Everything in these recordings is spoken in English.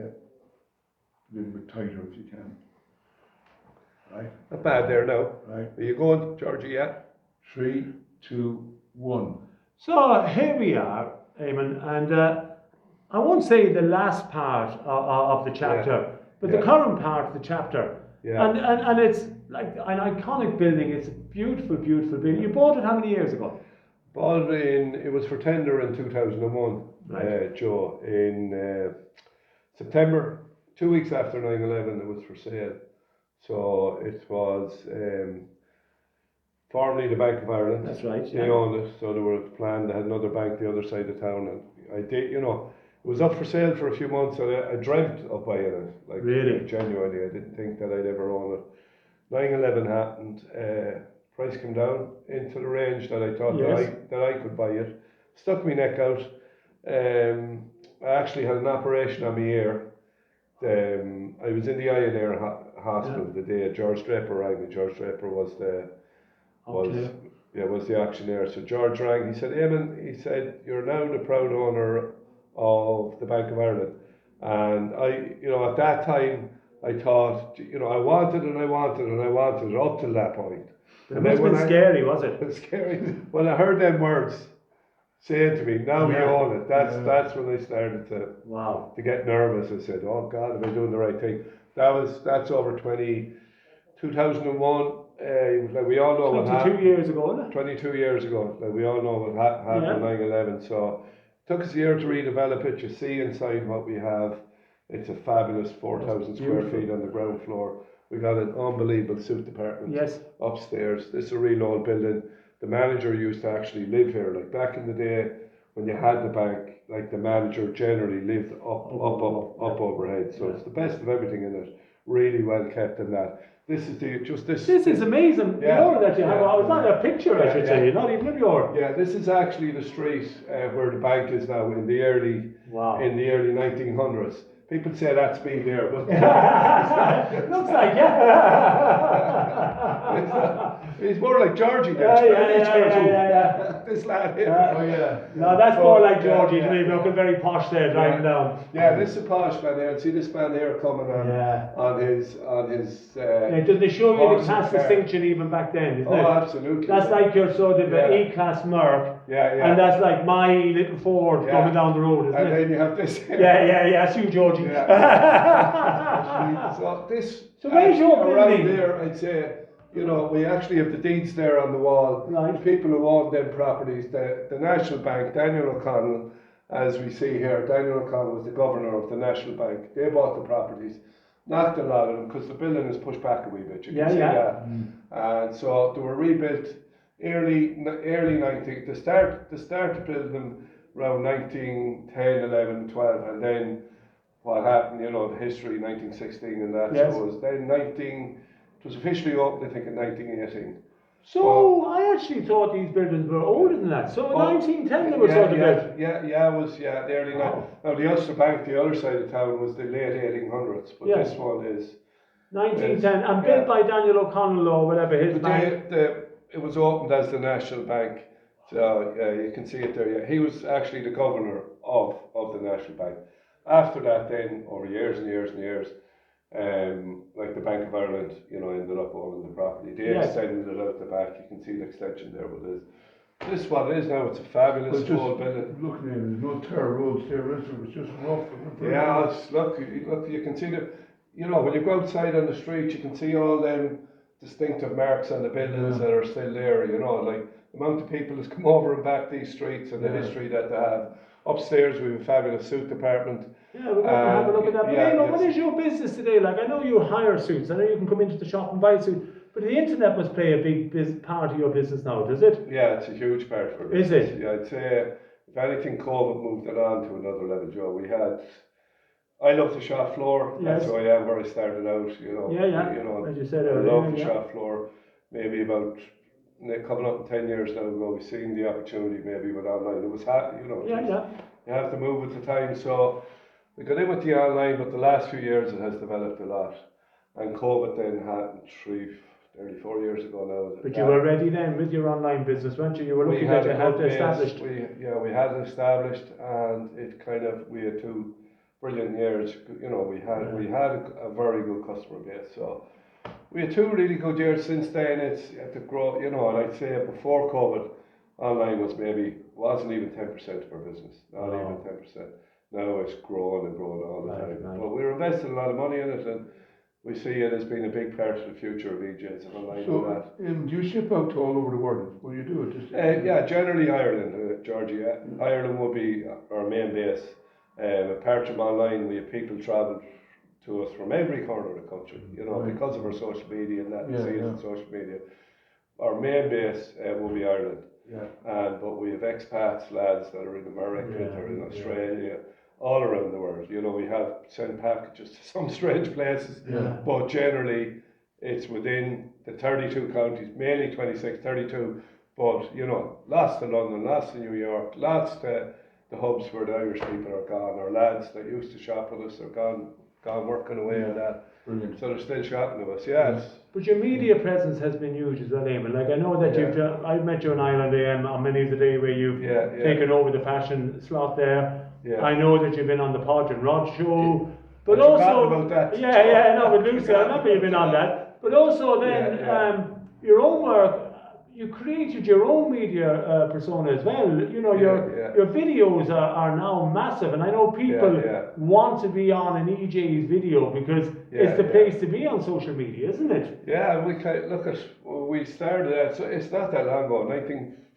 Yeah. A little bit tighter if you can. Right. Not bad there now. Right. Are you going, Georgie? Yeah. 3, 2, 1. So here we are, Eamon, and I won't say the last part of the chapter, but the current part of the chapter. Yeah. And it's like an iconic building. It's a beautiful, beautiful building. You bought it how many years ago? Bought it was for tender in 2001, Right. Joe. In September, 2 weeks after 9/11, it was for sale. So it was formerly the Bank of Ireland. That's right. They owned it, so they were planned. They had another bank the other side of town, and I did, it was up for sale for a few months, and I dreamt of buying it. Like, Really? Genuinely, I didn't think that I'd ever own it. 9/11 happened. Price came down into the range that I thought that I could buy it. Stuck my neck out. I actually had an operation on my ear. I was in the Eye and Ear Hospital the day George Draper rang me. George Draper was the auctioneer. So George rang. He said, "Eamon," he said, "you're now the proud owner of the Bank of Ireland." And at that time, I thought, I wanted it up till that point. But it must have been scary, was it? It was scary. When I heard them words saying to me, "Now you own it," that's when I started to get nervous. I said, "Oh God, am I doing the right thing?" That's over 2001. Like we all know what happened. 22 years ago, isn't it? 22 years ago. Like we all know what happened on 9/11. So it took us a year to redevelop it. You see inside what we have. It's a fabulous 4,000 square feet on the ground floor. We got an unbelievable suite department upstairs. This is a real old building. The manager used to actually live here. Like back in the day when you had the bank, like the manager generally lived up overhead. So it's the best of everything in it. Really well kept in that. This is this is amazing. Yeah, that you have. It's not a picture, I should say. Not even of your. Yeah, this is actually the street where the bank is now in the early 1900s. People say that's been there, but looks like It's more like Georgie there. This lad here. Oh yeah. No, that's more like Georgie to me, looking very posh there, driving down. Yeah, this is a posh man here. See this man here coming on his. Did they show you the class distinction even back then? Isn't it? Absolutely. That's like your sort of E-class Merc. And that's like my little Ford coming down the road, isn't it? And then you have this here. That's you, Georgie. So where's your around building? there, I'd say, we actually have the deeds there on the wall. Right. The people who own them properties, the National Bank, Daniel O'Connell, as we see here, Daniel O'Connell was the governor of the National Bank. They bought the properties, knocked a lot of them because the building is pushed back a wee bit. You can see that. And so they were rebuilt early 19. They started building them around 1910, 11, 12, and then what happened, the history, 1916 and that. Yes. So it was then it was officially opened, I think, in 1918. So I actually thought these buildings were older than that. So 1910 they were sort of built. It was the early Now the Ulster Bank, the other side of town, was the late 1800s, but this one is 1910 and built by Daniel O'Connell or whatever his bank. It was opened as the National Bank. So you can see it there. Yeah, he was actually the governor of the National Bank. After that, then over years and years and years, like the Bank of Ireland, ended up owning the property. They extended it out the back. You can see the extension there. But this is what it is now. It's a fabulous old building. Looking at it, there's no tar roads there. It was just rough. Yeah, look. You can see when you go outside on the street, you can see all them distinctive marks on the buildings that are still there. Like the amount of people that's come over and back these streets and the history that they have. Upstairs we have a fabulous suit department. Yeah, we're going to have a look at that. But what is your business today? Like, I know you hire suits. I know you can come into the shop and buy a suit. But the internet must play a big part of your business now, does it? Yeah, it's a huge part for it. Is it? Yeah, I'd say if anything, COVID moved it on to another level, Joe. I love the shop floor. That's who I am, where I started out. As you said I earlier. love the shop floor. Maybe about coming up in 10 years now ago, we've seen the opportunity maybe with online. It was hard, you have to move with the time. So we got in with the online, but the last few years it has developed a lot. And COVID then happened 4 years ago now. But you were ready then with your online business, weren't you? You were looking at it established. We had it established, and it we had to brilliant years. You know, we had a very good customer base. So we had 2 really good years. Since then, it's had to grow. You know, and I'd say before COVID, online wasn't even 10% of our business. Not even 10%. Now it's growing and growing all the time. Right. But we're investing a lot of money in it, and we see it as being a big part of the future of EJ's and online and that. So, do you ship out to all over the world? Will you do it? Just Yeah, generally Ireland, Georgie. Ireland would be our main base. Apart from online, we have people travel to us from every corner of the country, you know, Right. because of our social media and that, Yeah, see it on social media. Our main base will be Ireland. Yeah. But we have expats, lads that are in America, Yeah, that are in Australia, all around the world. You know, we have sent packages to some strange places, Yeah. but generally it's within the 32 counties, mainly 26, 32. But, you know, lots to London, lots to New York, lots to the hubs where the Irish people are gone. Our lads that used to shop with us are gone working away and that. Brilliant. So they're still shopping with us, yes. But your media presence has been huge as well, Eamon. Like I know that Yeah. you've done, I've met you in Ireland on many of the day where you've Yeah. taken over the fashion slot there. Yeah. I know that you've been on the Pod and Rod show, but I'd also forgotten about that. yeah, no, with Lucy, I remember you've been on that. But also then Yeah. your own work, you created your own media persona as well. You know, your videos are now massive, and I know people want to be on an EJ's video because it's the place to be on social media, isn't it? Yeah, and we started that, so it's not that long ago,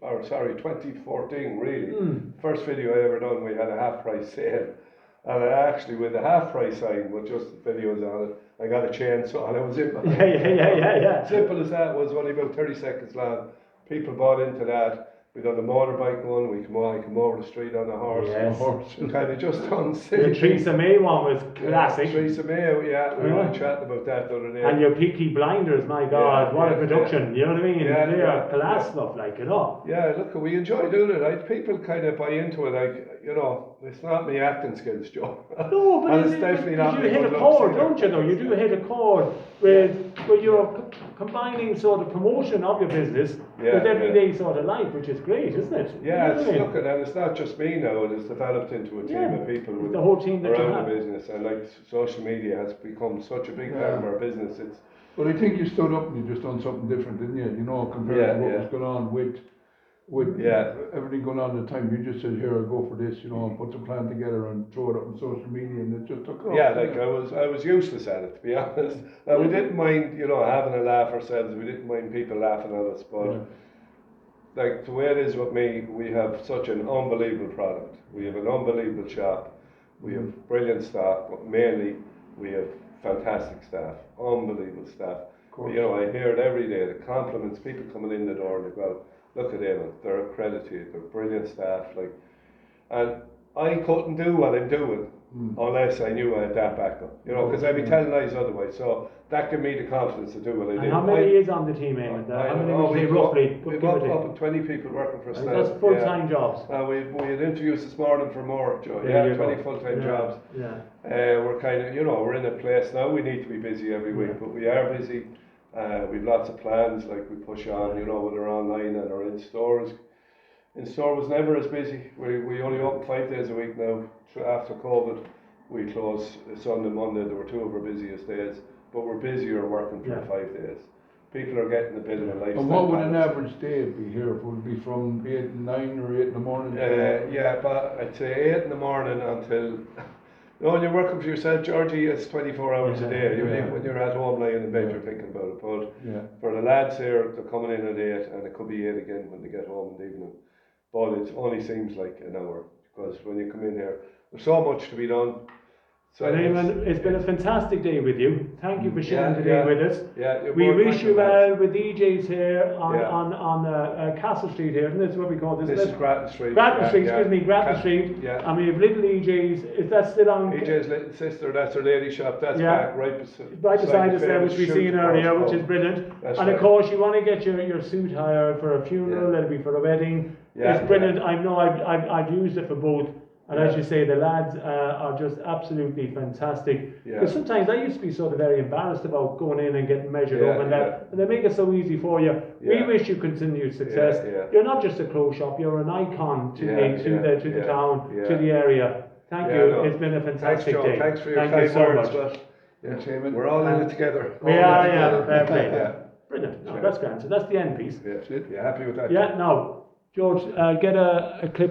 2014 really. First video I ever done, we had a half price sale. And I actually, with the half price sign, with just the videos on it, I got a chainsaw and I was in. Yeah. Simple as that, was only about 30 seconds long. People bought into that. We done the motorbike one, I come over the street on a horse. Yes. And kind of just done The silly Theresa May one was classic. Theresa May, we were chatting about that the other day. And your Peaky Blinders, my God, what a production, you know what I mean? They are class stuff, like, you know. Yeah, look, we enjoy doing it. Like, people kind of buy into it, like, you know, it's not me acting skills, Joe. No, but it's definitely not you me hit a good chord, looks don't you, though? You do hit a chord where you're combining sort of promotion of your business with everyday sort of life, which is great, isn't it? Yeah, look, and it's not just me now, it has developed into a team of people with the whole team that around the business, and like social media has become such a big part of our business. Well, I think you stood up and you just done something different, didn't you? You know, compared to what was going on with everything going on at the time. You just said, "Here, I'll go for this," you know, and put the plan together and throw it up on social media, and it just took off. Yeah, like I was useless at it, to be honest. We didn't mind, you know, having a laugh ourselves. We didn't mind people laughing at us, but like the way it is with me, we have such an unbelievable product. We have an unbelievable shop. We have brilliant staff, but mainly we have fantastic staff, unbelievable staff. You know, I hear it every day. The compliments, people coming in the door and they go, "Look at them, they're accredited, they're brilliant staff." Like, and I couldn't do what I'm doing unless I knew I had that backup. You know, because I'd be telling lies otherwise. So that gave me the confidence to do what I did. And how many is on the team, Eamon? How many would you say roughly? We've got up to 20 people working for us now. That's full-time jobs. We had interviews this morning for more, Joe. 20 full-time jobs. Yeah. We're kind of, you know, we're in a place now. We need to be busy every week, but we are busy. We've lots of plans, like we push on, you know, with our online and our in stores. In store was never as busy. We only open 5 days a week now. After COVID, we closed Sunday, Monday. There were 2 of our busiest days, but we're busier working for the 5 days. People are getting a bit of a lifestyle. And what would an average day be here? Would it be from 8 and 9 or 8 in the morning? But I'd say 8 in the morning until. When you're working for yourself, Georgie, it's 24 hours a day. When you're at home lying in bed, you're thinking about it. But for the lads here, they're coming in at 8, and it could be 8 again when they get home in the evening. But it only seems like an hour, because when you come in here, there's so much to be done. So Eamon, it's been a fantastic day with you. Thank you for sharing today with us. We you're wish you welcome, well with EJ's here on Castle Street here, isn't this what we call this? This is Grattan Street. Grattan Street, excuse me, Grattan Street. Yeah. And we have little EJ's. Is that still on? EJ's little sister, that's her lady shop. That's back right beside us there, which we've seen earlier, which is brilliant. That's and of course, you want to get your suit hired for a funeral, it'll be for a wedding. It's brilliant. I know I've used it for both. And as you say, the lads are just absolutely fantastic. Because sometimes I used to be sort of very embarrassed about going in and getting measured up and that. And they make it so easy for you. We wish you continued success. You're not just a clothes shop, you're an icon to the town, to the area. Thank Yeah, you. no. It's been a Thanks, fantastic Joe. day. Thanks for your Thank you kind so words. much. Well, Yeah, Seamus. we're all in it together. We are, yeah, fair play. Yeah. Brilliant. No, that's grand. So that's the end piece. Yeah. You happy with that? Yeah, now, George, get a clip.